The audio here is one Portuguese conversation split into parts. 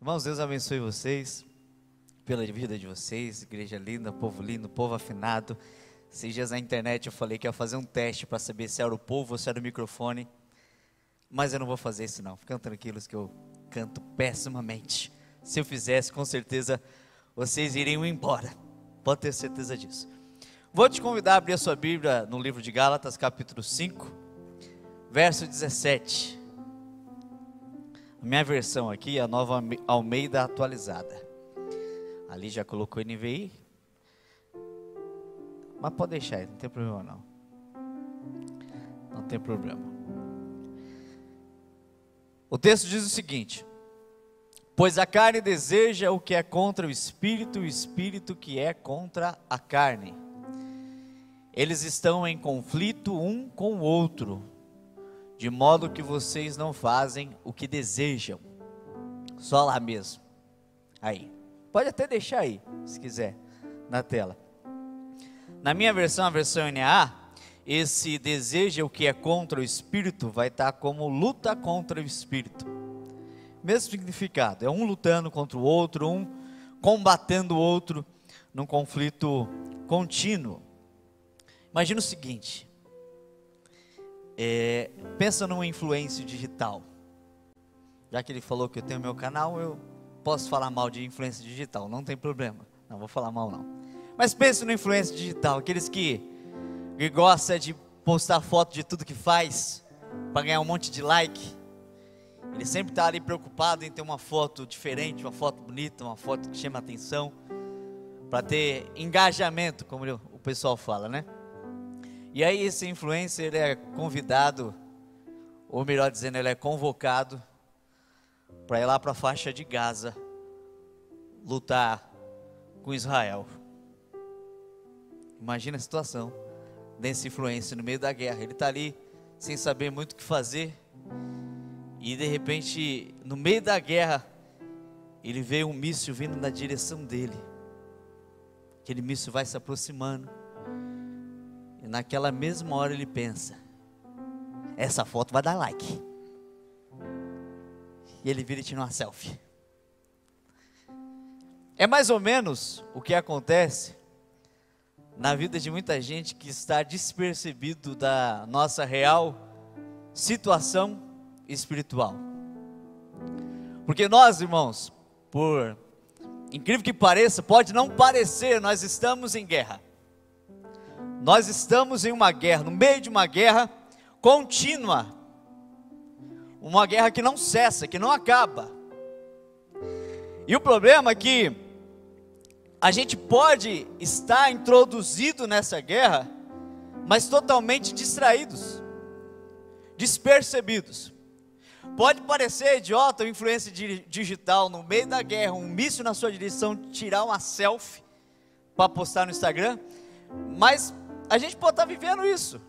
Irmãos, Deus abençoe vocês, pela vida de vocês, igreja linda, povo povo afinado. Esses dias na internet eu falei que ia fazer um teste para saber se era o povo ou se era o microfone, mas eu não vou fazer isso não, fiquem tranquilos que eu canto pessimamente. Se eu fizesse, com certeza vocês iriam embora, pode ter certeza disso. Vou te convidar a abrir a sua Bíblia no livro de Gálatas, capítulo 5, verso 17. A minha versão aqui é a Nova Almeida atualizada. Ali já colocou NVI, mas pode deixar aí, não tem problema não. Não tem problema. O texto diz o seguinte: pois a carne deseja o que é contra o espírito, e o espírito que é contra a carne. Eles estão em conflito um com o outro, de modo que vocês não fazem o que desejam. Só lá mesmo. Aí. Pode até deixar aí, se quiser, na tela. Na minha versão, a versão NAA, esse desejo o que é contra o espírito vai estar como luta contra o espírito. Mesmo significado, é um lutando contra o outro, um combatendo o outro, num conflito contínuo. Imagina o seguinte, pensa numa influência digital. Já que ele falou que eu tenho meu canal, eu posso falar mal de influência digital, não tem problema, não vou falar mal não. Mas pense no influência digital, aqueles que gostam de postar foto de tudo que faz, para ganhar um monte de like. Ele sempre está ali preocupado em ter uma foto diferente, uma foto bonita, uma foto que chama atenção, para ter engajamento, como o pessoal fala, né? E aí esse influencer, ele é convidado, ou melhor dizendo, ele é convocado para ir lá para a faixa de Gaza, lutar com Israel. Imagina a situação desse influencer no meio da guerra. Ele está ali sem saber muito o que fazer, e de repente, no meio da guerra, ele vê um míssil vindo na direção dele. Aquele míssil vai se aproximando, e naquela mesma hora ele pensa: essa foto vai dar like. E ele vira e tira uma selfie. É mais ou menos o que acontece na vida de muita gente que está despercebido da nossa real situação espiritual. Porque nós, irmãos, por incrível que pareça, pode não parecer, nós estamos em guerra. Nós estamos em uma guerra, no meio de uma guerra contínua. Uma guerra que não cessa, que não acaba. E o problema é que a gente pode estar introduzido nessa guerra, mas totalmente distraídos, despercebidos. Pode parecer idiota, uma influência digital no meio da guerra, um míssil na sua direção, tirar uma selfie para postar no Instagram, mas a gente pode estar vivendo isso.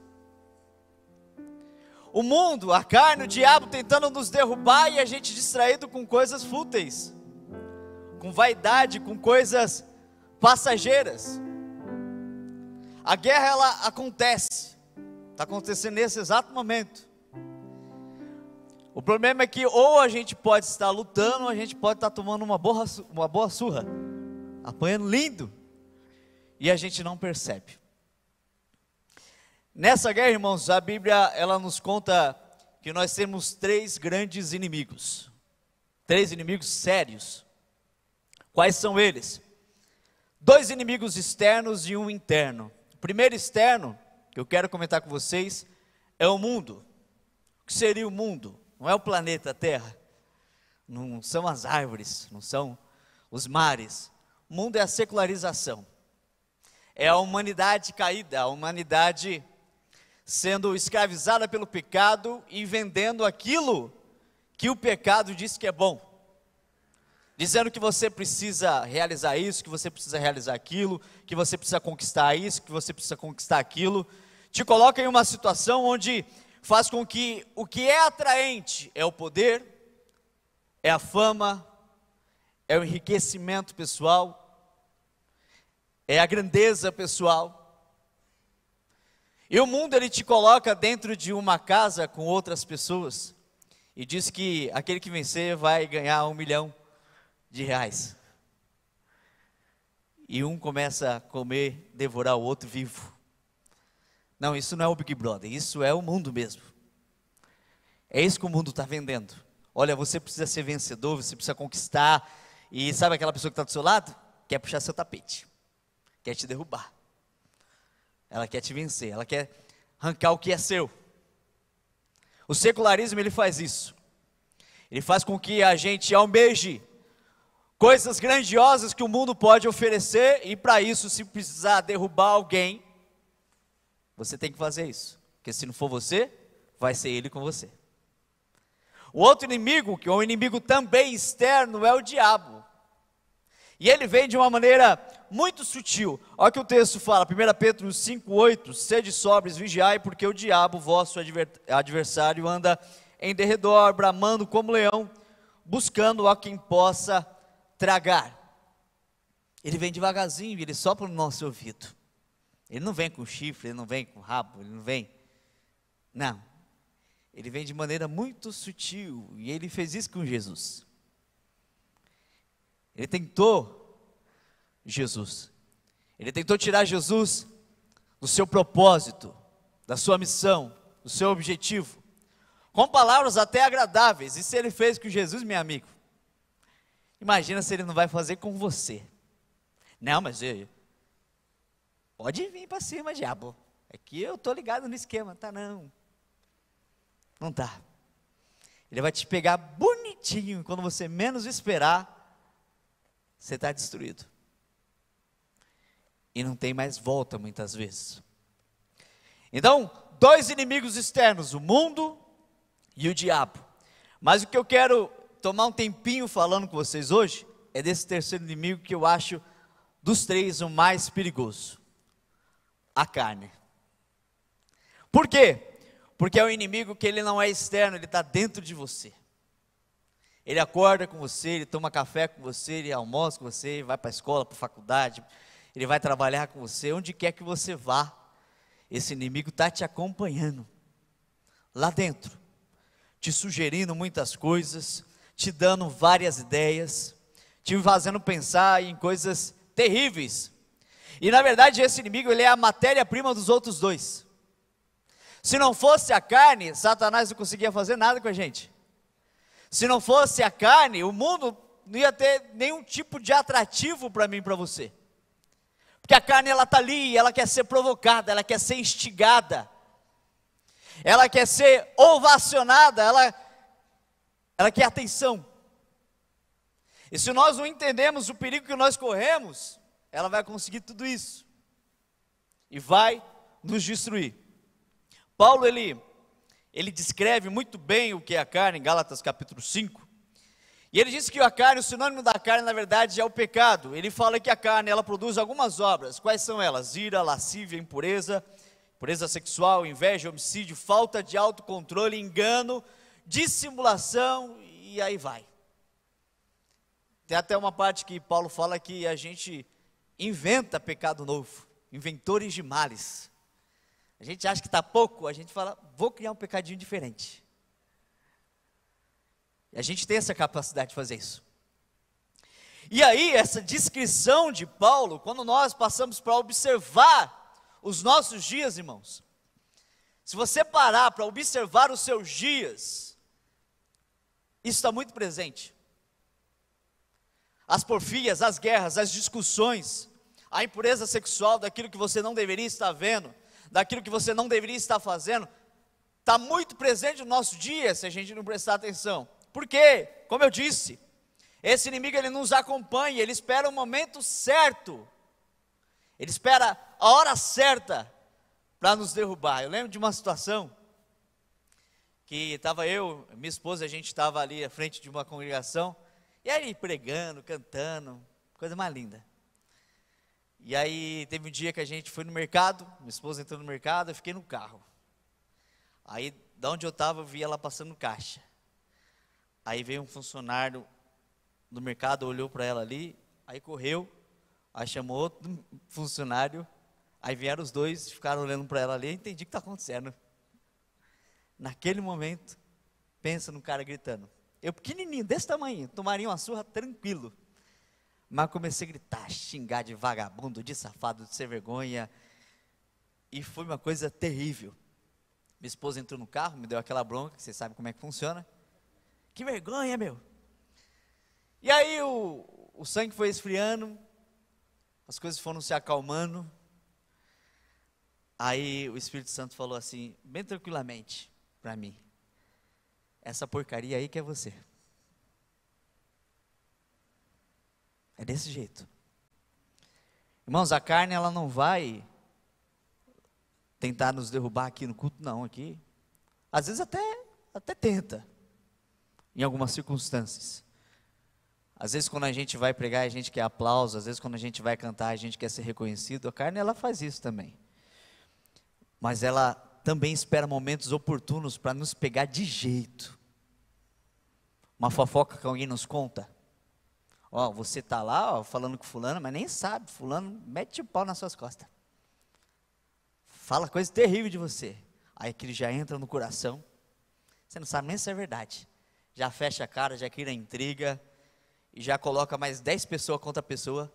O mundo, a carne, o diabo tentando nos derrubar, e a gente distraído com coisas fúteis, com vaidade, com coisas passageiras. A guerra, ela acontece, está acontecendo nesse exato momento. O problema é que ou a gente pode estar lutando, ou a gente pode estar tomando uma boa surra, apanhando lindo, e a gente não percebe. Nessa guerra, irmãos, a Bíblia, ela nos conta que nós temos 3 grandes inimigos. 3 inimigos sérios. Quais são eles? 2 inimigos externos e um interno. O primeiro externo, que eu quero comentar com vocês, é o mundo. O que seria o mundo? Não é o planeta Terra. Não são as árvores, não são os mares. O mundo é a secularização. É a humanidade caída, a humanidade sendo escravizada pelo pecado e vendendo aquilo que o pecado diz que é bom. Dizendo que você precisa realizar isso, que você precisa realizar aquilo, que você precisa conquistar isso, que você precisa conquistar aquilo. Te coloca em uma situação onde faz com que o que é atraente é o poder, é a fama, é o enriquecimento pessoal, é a grandeza pessoal. E o mundo, ele te coloca dentro de uma casa com outras pessoas, e diz que aquele que vencer vai ganhar 1 milhão, de reais. E um começa a comer, devorar o outro vivo. Não, isso não é o Big Brother, isso é o mundo mesmo. É isso que o mundo está vendendo. Olha, você precisa ser vencedor, você precisa conquistar. E sabe aquela pessoa que está do seu lado? Quer puxar seu tapete, quer te derrubar. Ela quer te vencer, ela quer arrancar o que é seu. O secularismo, ele faz isso. Ele faz com que a gente almeje coisas grandiosas que o mundo pode oferecer, e para isso, se precisar derrubar alguém, você tem que fazer isso. Porque se não for você, vai ser ele com você. O outro inimigo, que é um inimigo também externo, é o diabo. E ele vem de uma maneira muito sutil. Olha o que o texto fala, 1 Pedro 5,8: sede sóbrios, vigiai, porque o diabo, vosso adversário, anda em derredor, bramando como leão, buscando a quem possa tragar. Ele vem devagarzinho, ele sopra no nosso ouvido. Ele não vem com chifre, ele não vem com rabo, ele não vem. Não. Ele vem de maneira muito sutil, e ele fez isso com Jesus. Ele tentou Jesus. Ele tentou tirar Jesus do seu propósito, da sua missão, do seu objetivo, com palavras até agradáveis. Isso ele fez com Jesus, meu amigo. Imagina se ele não vai fazer com você. Não, mas pode vir para cima, diabo. Aqui eu estou ligado no esquema. Tá não. Não tá. Ele vai te pegar bonitinho, quando você menos esperar, você está destruído. E não tem mais volta muitas vezes. Então, dois inimigos externos, o mundo e o diabo. Mas o que eu quero tomar um tempinho falando com vocês hoje, é desse terceiro inimigo que eu acho, dos três, o mais perigoso: a carne. Por quê? Porque é um inimigo que ele não é externo, ele está dentro de você. Ele acorda com você, ele toma café com você, ele almoça com você, ele vai para a escola, para a faculdade, ele vai trabalhar com você, onde quer que você vá, esse inimigo está te acompanhando, lá dentro, te sugerindo muitas coisas, te dando várias ideias, te fazendo pensar em coisas terríveis. E na verdade esse inimigo, ele é a matéria-prima dos outros dois. Se não fosse a carne, Satanás não conseguia fazer nada com a gente. Se não fosse a carne, o mundo não ia ter nenhum tipo de atrativo para mim e para você. Porque a carne, ela está ali, ela quer ser provocada, ela quer ser instigada, ela quer ser ovacionada, ela quer atenção. E se nós não entendemos o perigo que nós corremos, ela vai conseguir tudo isso e vai nos destruir. Paulo, ele descreve muito bem o que é a carne, em Gálatas capítulo 5, e ele diz que a carne, o sinônimo da carne, na verdade, é o pecado. Ele fala que a carne, ela produz algumas obras. Quais são elas? Ira, lascívia, impureza sexual, inveja, homicídio, falta de autocontrole, engano, dissimulação, e aí vai. Tem até uma parte que Paulo fala que a gente inventa pecado novo, inventores de males. A gente acha que está pouco, a gente fala, vou criar um pecadinho diferente. E a gente tem essa capacidade de fazer isso. E aí, essa descrição de Paulo, quando nós passamos para observar os nossos dias, irmãos, se você parar para observar os seus dias, isso está muito presente. As porfias, as guerras, as discussões, a impureza sexual, daquilo que você não deveria estar vendo, daquilo que você não deveria estar fazendo, está muito presente no nosso dia, se a gente não prestar atenção. Por quê? Como eu disse, esse inimigo, ele nos acompanha, ele espera o momento certo, ele espera a hora certa para nos derrubar. Eu lembro de uma situação, que estava eu, minha esposa, a gente estava ali à frente de uma congregação, e aí pregando, cantando, coisa mais linda. E aí teve um dia que a gente foi no mercado, minha esposa entrou no mercado, eu fiquei no carro. Aí, da onde eu estava, eu vi ela passando no caixa. Aí veio um funcionário do mercado, olhou para ela ali, aí correu, aí chamou outro funcionário, aí vieram os dois, ficaram olhando para ela ali, eu entendi o que está acontecendo. Naquele momento, pensa no cara gritando. Eu pequenininho, desse tamanho, tomaria uma surra tranquilo. Mas comecei a gritar, xingar de vagabundo, de safado, de sem vergonha. E foi uma coisa terrível. Minha esposa entrou no carro, me deu aquela bronca, que vocês sabem como é que funciona. Que vergonha, meu. E aí o sangue foi esfriando, as coisas foram se acalmando. Aí o Espírito Santo falou assim, bem tranquilamente para mim: essa porcaria aí que é você. É desse jeito. Irmãos, a carne ela não vai tentar nos derrubar aqui no culto, não, aqui. Às vezes até tenta, em algumas circunstâncias. Às vezes quando a gente vai pregar, a gente quer aplauso. Às vezes quando a gente vai cantar, a gente quer ser reconhecido. A carne ela faz isso também. Mas ela também espera momentos oportunos para nos pegar de jeito. Uma fofoca que alguém nos conta. Ó, você está lá, ó, falando com fulano, mas nem sabe. Fulano mete o pau nas suas costas. Fala coisa terrível de você. Aí aquele já entra no coração. Você não sabe nem se é verdade. Já fecha a cara, já cria intriga. E já coloca mais 10 pessoas contra a pessoa.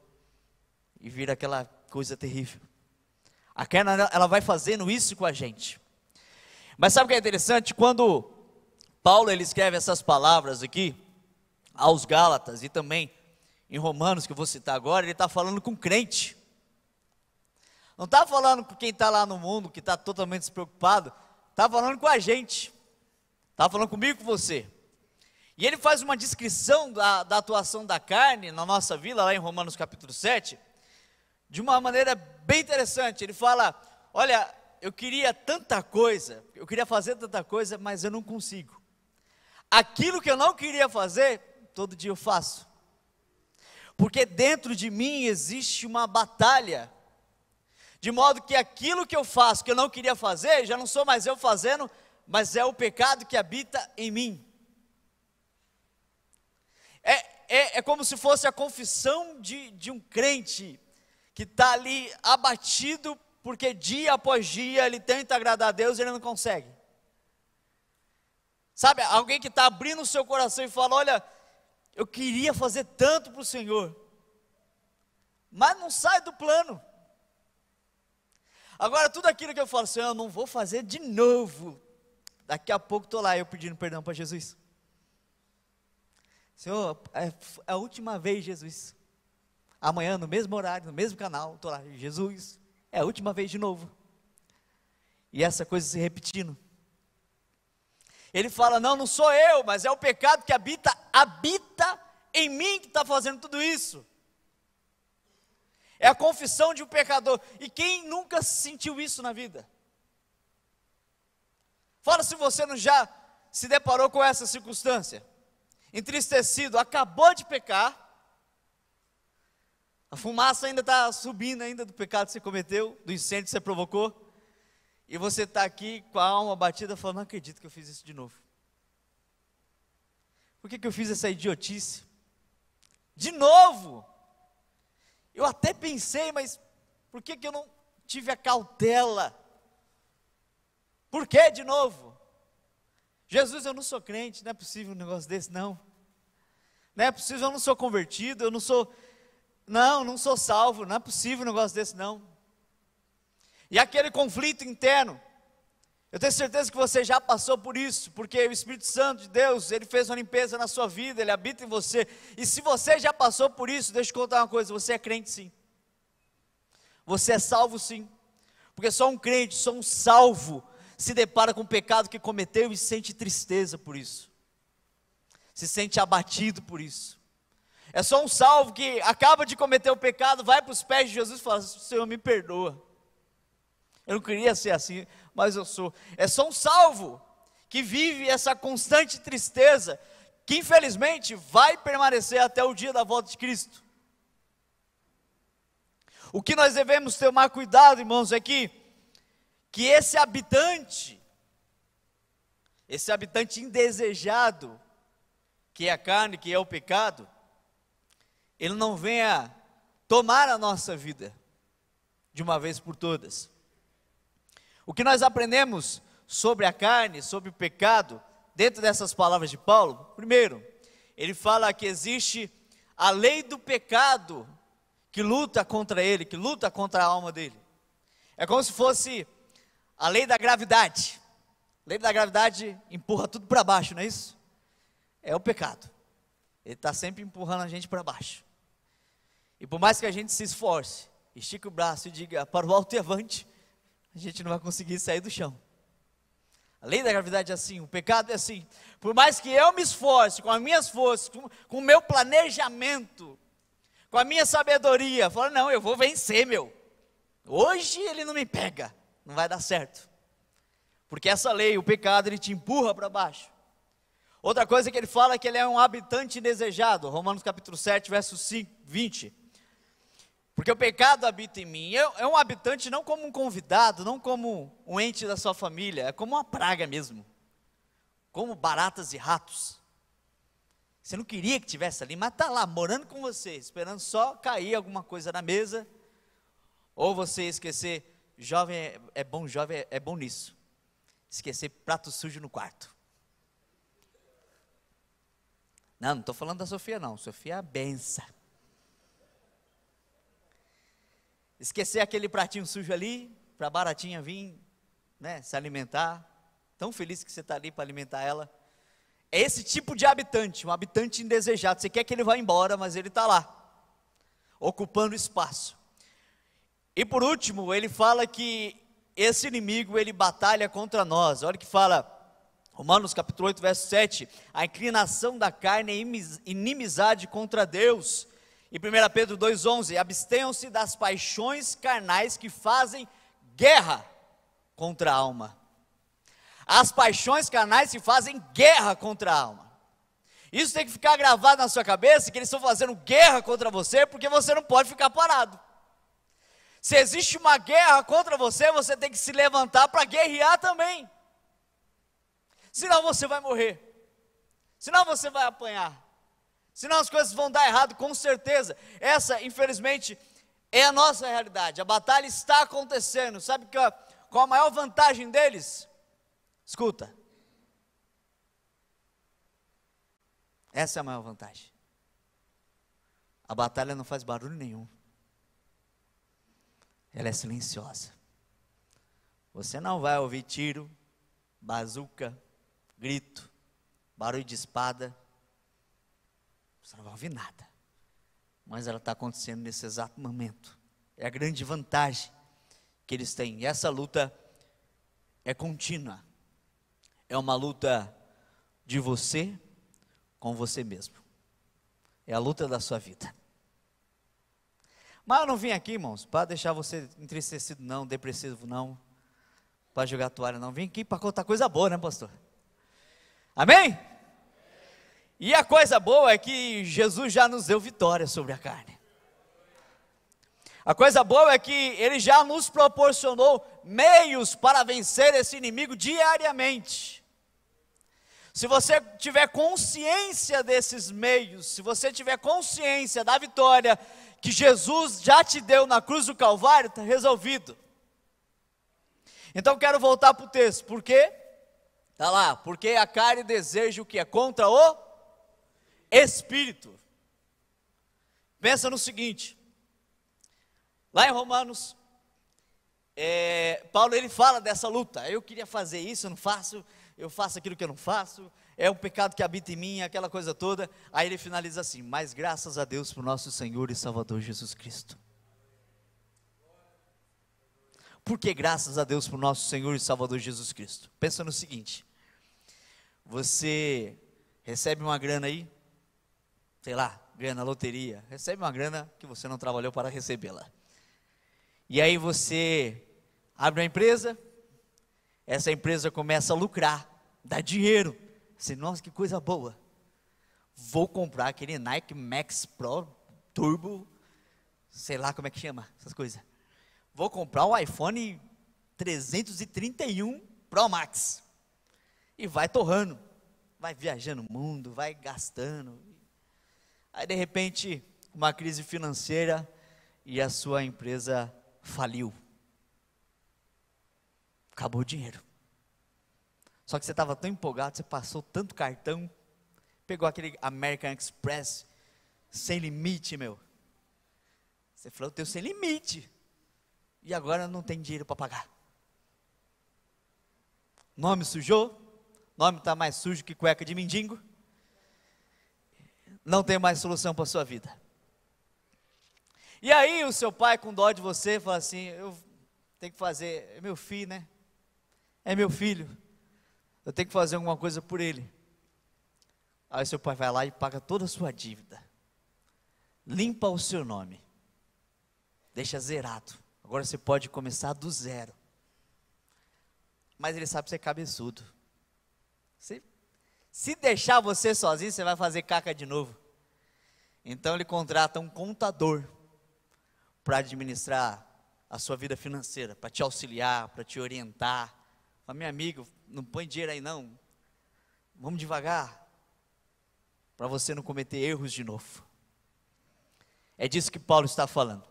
E vira aquela coisa terrível. A carne, ela vai fazendo isso com a gente. Mas sabe o que é interessante? Quando Paulo ele escreve essas palavras aqui, aos Gálatas e também em Romanos, que eu vou citar agora, ele está falando com crente. Não está falando com quem está lá no mundo, que está totalmente despreocupado. Está falando com a gente. Está falando comigo e com você. E ele faz uma descrição da atuação da carne na nossa vida, lá em Romanos capítulo 7, de uma maneira bem interessante. Ele fala: olha, eu queria tanta coisa, eu queria fazer tanta coisa, mas eu não consigo. Aquilo que eu não queria fazer, todo dia eu faço. Porque dentro de mim existe uma batalha, de modo que aquilo que eu faço, que eu não queria fazer, já não sou mais eu fazendo, mas é o pecado que habita em mim. É como se fosse a confissão de um crente, que está ali abatido, porque dia após dia ele tenta agradar a Deus e ele não consegue. Sabe, alguém que está abrindo o seu coração e fala: olha, eu queria fazer tanto para o Senhor, mas não sai do plano. Agora tudo aquilo que eu falo: Senhor, eu não vou fazer de novo. Daqui a pouco estou lá, eu pedindo perdão para Jesus. Senhor, é a última vez, Jesus. Amanhã, no mesmo horário, no mesmo canal, estou lá: Jesus, é a última vez de novo. E essa coisa se repetindo. Ele fala: não sou eu, mas é o pecado que habita em mim que está fazendo tudo isso. É a confissão de um pecador. E quem nunca sentiu isso na vida? Fala se você não já se deparou com essa circunstância. Entristecido, acabou de pecar, a fumaça ainda está subindo ainda do pecado que você cometeu, do incêndio que você provocou, e você está aqui com a alma batida falando: não acredito que eu fiz isso de novo. Por que eu fiz essa idiotice? De novo! Eu até pensei, mas por que eu não tive a cautela? Por que de novo? Jesus, eu não sou crente, não é possível um negócio desse, não. Não é possível, eu não sou convertido, não sou salvo, não é possível um negócio desse, não. E aquele conflito interno, eu tenho certeza que você já passou por isso, porque o Espírito Santo de Deus, ele fez uma limpeza na sua vida, ele habita em você. E se você já passou por isso, deixa eu te contar uma coisa: você é crente sim. Você é salvo sim. Porque só um crente, só um salvo se depara com o pecado que cometeu e sente tristeza por isso, se sente abatido por isso. É só um salvo que acaba de cometer o pecado, vai para os pés de Jesus e fala: Senhor, me perdoa, eu não queria ser assim, mas eu sou. É só um salvo que vive essa constante tristeza, que infelizmente vai permanecer até o dia da volta de Cristo. O que nós devemos tomar cuidado, irmãos, é que esse habitante indesejado, que é a carne, que é o pecado, ele não venha tomar a nossa vida de uma vez por todas. O que nós aprendemos sobre a carne, sobre o pecado, dentro dessas palavras de Paulo: primeiro, ele fala que existe a lei do pecado que luta contra ele, que luta contra a alma dele. É como se fosse a lei da gravidade. A lei da gravidade empurra tudo para baixo, não é isso? É o pecado. Ele está sempre empurrando a gente para baixo. E por mais que a gente se esforce, estique o braço e diga para o alto e avante, a gente não vai conseguir sair do chão. A lei da gravidade é assim, o pecado é assim. Por mais que eu me esforce com as minhas forças, com o meu planejamento, com a minha sabedoria, falo, não, eu vou vencer, meu. Hoje ele não me pega, não vai dar certo. Porque essa lei, o pecado, ele te empurra para baixo. Outra coisa que ele fala é que ele é um habitante indesejado. Romanos capítulo 7, verso 20. Porque o pecado habita em mim. É um habitante não como um convidado, não como um ente da sua família, é como uma praga mesmo. Como baratas e ratos. Você não queria que tivesse ali, mas está lá, morando com você, esperando só cair alguma coisa na mesa, ou você esquecer. Jovem é bom nisso. Esquecer prato sujo no quarto. Não estou falando da Sofia não, Sofia é a benção. Esquecer aquele pratinho sujo ali, para a baratinha vir, né, se alimentar, tão feliz que você está ali para alimentar ela. É esse tipo de habitante, um habitante indesejado, você quer que ele vá embora, mas ele está lá, ocupando espaço. E por último, ele fala que esse inimigo, ele batalha contra nós. Olha o que fala, Romanos capítulo 8, verso 7, a inclinação da carne é inimizade contra Deus. E 1 Pedro 2,11, abstenham-se das paixões carnais que fazem guerra contra a alma. As paixões carnais que fazem guerra contra a alma. Isso tem que ficar gravado na sua cabeça, que eles estão fazendo guerra contra você, porque você não pode ficar parado. Se existe uma guerra contra você, você tem que se levantar para guerrear também. Senão você vai morrer. Senão você vai apanhar. Senão as coisas vão dar errado, com certeza. Essa, infelizmente, é a nossa realidade. A batalha está acontecendo. Sabe qual a maior vantagem deles? Escuta. Essa é a maior vantagem. A batalha não faz barulho nenhum. Ela é silenciosa. Você não vai ouvir tiro, bazuca, grito, barulho de espada. Você não vai ouvir nada. Mas ela está acontecendo nesse exato momento. É a grande vantagem que eles têm. E essa luta é contínua. É uma luta de você com você mesmo. É a luta da sua vida. Mas eu não vim aqui, irmãos, para deixar você entristecido não, depressivo não, para jogar toalha não. Vim aqui para contar coisa boa, né, pastor? Amém? E a coisa boa é que Jesus já nos deu vitória sobre a carne. A coisa boa é que Ele já nos proporcionou meios para vencer esse inimigo diariamente. Se você tiver consciência desses meios, se você tiver consciência da vitória que Jesus já te deu na cruz do Calvário, está resolvido. Então quero voltar para o texto, por quê? Está lá, porque a carne deseja o que é contra o Espírito. Pensa no seguinte, lá em Romanos, Paulo ele fala dessa luta, eu queria fazer isso, eu não faço, eu faço aquilo que eu não faço, é o pecado que habita em mim, aquela coisa toda. Aí ele finaliza assim, mas graças a Deus por nosso Senhor e Salvador Jesus Cristo. Por que graças a Deus por nosso Senhor e Salvador Jesus Cristo? Pensa no seguinte, você recebe uma grana aí, sei lá, grana, loteria, recebe uma grana que você não trabalhou para recebê-la. E aí você abre uma empresa, essa empresa começa a lucrar, dá dinheiro. Você, nossa, que coisa boa. Vou comprar aquele Nike Max Pro Turbo, sei lá como é que chama essas coisas. Vou comprar o iPhone 331 Pro Max. E vai torrando, vai viajando o mundo, vai gastando. Aí de repente, uma crise financeira e a sua empresa faliu. Acabou o dinheiro. Só que você estava tão empolgado, você passou tanto cartão, pegou aquele American Express, sem limite, meu. Você falou, eu tenho sem limite. E agora não tem dinheiro para pagar. Nome sujou. Nome está mais sujo que cueca de mendigo. Não tem mais solução para a sua vida. E aí o seu pai, com dó de você, fala assim, eu tenho que fazer, é meu filho, né? É meu filho. Eu tenho que fazer alguma coisa por ele. Aí seu pai vai lá e paga toda a sua dívida. Limpa o seu nome. Deixa zerado. Agora você pode começar do zero. Mas ele sabe que você é cabeçudo. Se deixar você sozinho, você vai fazer caca de novo. Então ele contrata um contador para administrar a sua vida financeira, para te auxiliar, para te orientar. Fala, meu amigo, não põe dinheiro aí não. Vamos devagar, para você não cometer erros de novo. É disso que Paulo está falando.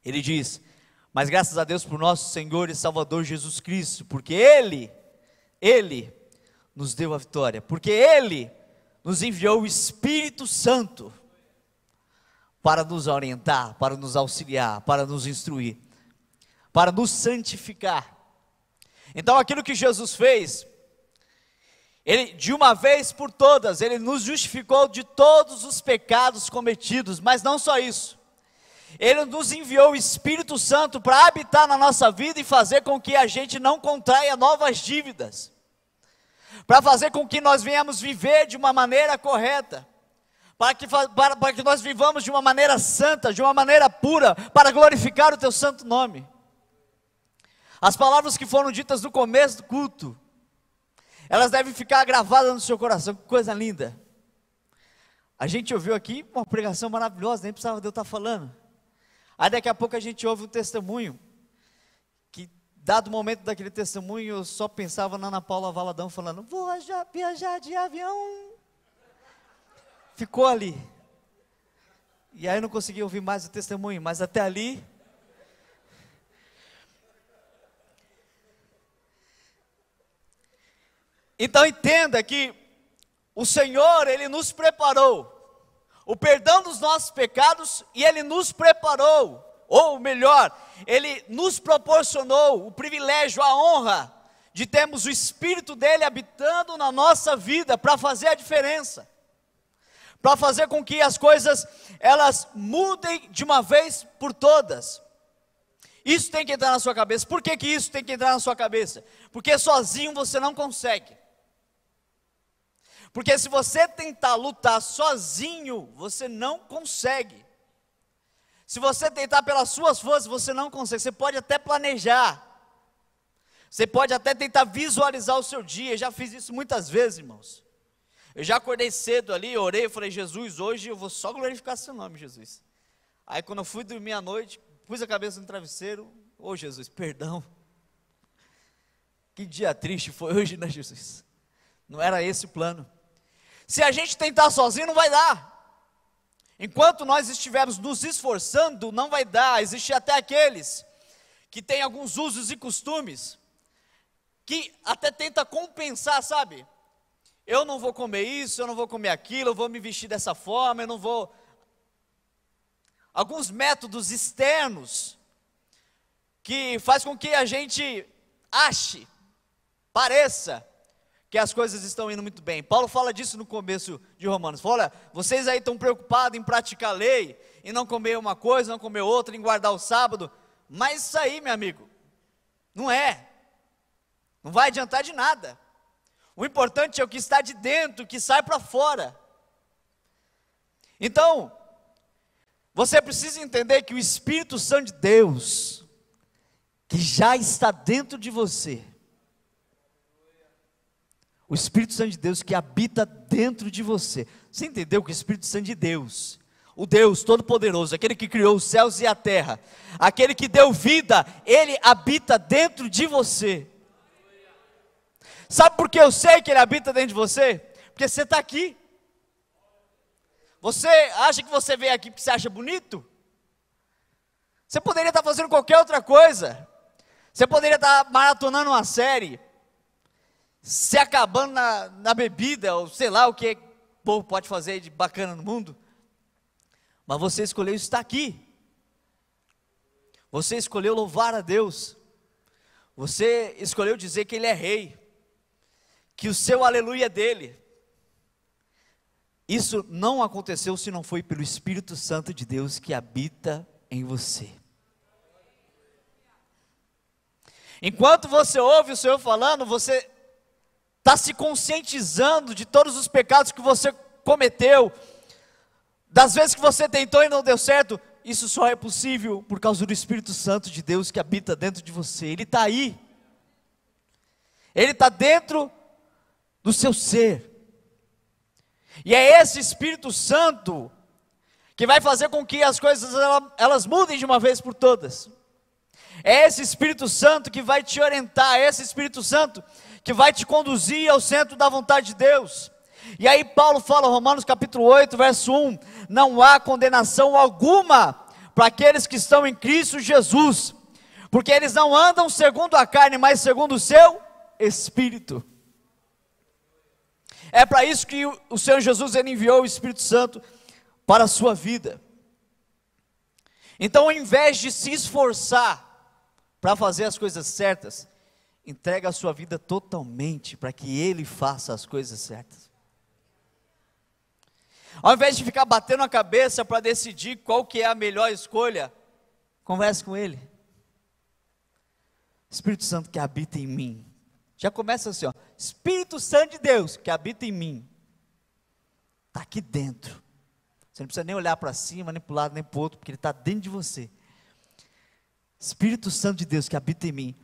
Ele diz, mas graças a Deus por nosso Senhor e Salvador Jesus Cristo, porque Ele nos deu a vitória, porque Ele nos enviou o Espírito Santo para nos orientar, para nos auxiliar, para nos instruir, para nos santificar. Então aquilo que Jesus fez, Ele de uma vez por todas, Ele nos justificou de todos os pecados cometidos, mas não só isso, Ele nos enviou o Espírito Santo para habitar na nossa vida e fazer com que a gente não contraia novas dívidas, para fazer com que nós venhamos viver de uma maneira correta, para que nós vivamos de uma maneira santa, de uma maneira pura, para glorificar o teu santo nome. As palavras que foram ditas no começo do culto, elas devem ficar gravadas no seu coração, que coisa linda. A gente ouviu aqui uma pregação maravilhosa, nem precisava de eu estar falando. Aí daqui a pouco a gente ouve um testemunho, que dado o momento daquele testemunho, eu só pensava na Ana Paula Valadão falando, vou viajar de avião. Ficou ali. E aí eu não consegui ouvir mais o testemunho, mas até ali. Então entenda que o Senhor, Ele nos preparou o perdão dos nossos pecados e Ele nos preparou, ou melhor, Ele nos proporcionou o privilégio, a honra de termos o Espírito dEle habitando na nossa vida para fazer a diferença, para fazer com que as coisas elas mudem de uma vez por todas. Isso tem que entrar na sua cabeça. Por que isso tem que entrar na sua cabeça? Porque sozinho você não consegue. Porque se você tentar lutar sozinho, você não consegue. Se você tentar pelas suas forças, você não consegue. Você pode até planejar. Você pode até tentar visualizar o seu dia. Eu já fiz isso muitas vezes, irmãos. Eu já acordei cedo ali, orei, eu falei, Jesus, hoje eu vou só glorificar seu nome, Jesus. Aí quando eu fui dormir à noite, pus a cabeça no travesseiro, ô Jesus, perdão. Que dia triste foi hoje, né, Jesus? Não era esse o plano. Se a gente tentar sozinho, não vai dar. Enquanto nós estivermos nos esforçando, não vai dar. Existem até aqueles que têm alguns usos e costumes, que até tenta compensar, sabe? Eu não vou comer isso, eu não vou comer aquilo, eu vou me vestir dessa forma, eu não vou... Alguns métodos externos, que faz com que a gente ache, pareça, que as coisas estão indo muito bem. Paulo fala disso no começo de Romanos. Fala, olha, vocês aí estão preocupados em praticar a lei, em não comer uma coisa, não comer outra, em guardar o sábado, mas isso aí, meu amigo, não vai adiantar de nada. O importante é o que está de dentro, o que sai para fora. Então, você precisa entender que o Espírito Santo de Deus, que já está dentro de você, o Espírito Santo de Deus que habita dentro de você. Você entendeu que o Espírito Santo de Deus, o Deus Todo-Poderoso, aquele que criou os céus e a terra, aquele que deu vida, Ele habita dentro de você. Sabe por que eu sei que Ele habita dentro de você? Porque você está aqui. Você acha que você veio aqui porque você acha bonito? Você poderia estar fazendo qualquer outra coisa. Você poderia estar maratonando uma série, se acabando na bebida, ou sei lá o que o povo pode fazer de bacana no mundo. Mas você escolheu estar aqui. Você escolheu louvar a Deus. Você escolheu dizer que Ele é Rei. Que o seu aleluia é dele. Isso não aconteceu se não foi pelo Espírito Santo de Deus que habita em você. Enquanto você ouve o Senhor falando, você está se conscientizando de todos os pecados que você cometeu, das vezes que você tentou e não deu certo. Isso só é possível por causa do Espírito Santo de Deus que habita dentro de você. Ele está aí. Ele está dentro do seu ser. E é esse Espírito Santo que vai fazer com que as coisas elas mudem de uma vez por todas. É esse Espírito Santo que vai te orientar, é esse Espírito Santo que vai te conduzir ao centro da vontade de Deus. E aí Paulo fala, Romanos capítulo 8, verso 1, não há condenação alguma para aqueles que estão em Cristo Jesus, porque eles não andam segundo a carne, mas segundo o seu Espírito. É para isso que o Senhor Jesus ele enviou o Espírito Santo para a sua vida. Então, ao invés de se esforçar para fazer as coisas certas, entrega a sua vida totalmente para que Ele faça as coisas certas. Ao invés de ficar batendo a cabeça para decidir qual que é a melhor escolha, converse com Ele. Espírito Santo que habita em mim. Já começa assim, ó. Espírito Santo de Deus que habita em mim. Está aqui dentro. Você não precisa nem olhar para cima, nem para o lado, nem para o outro, porque Ele está dentro de você. Espírito Santo de Deus que habita em mim.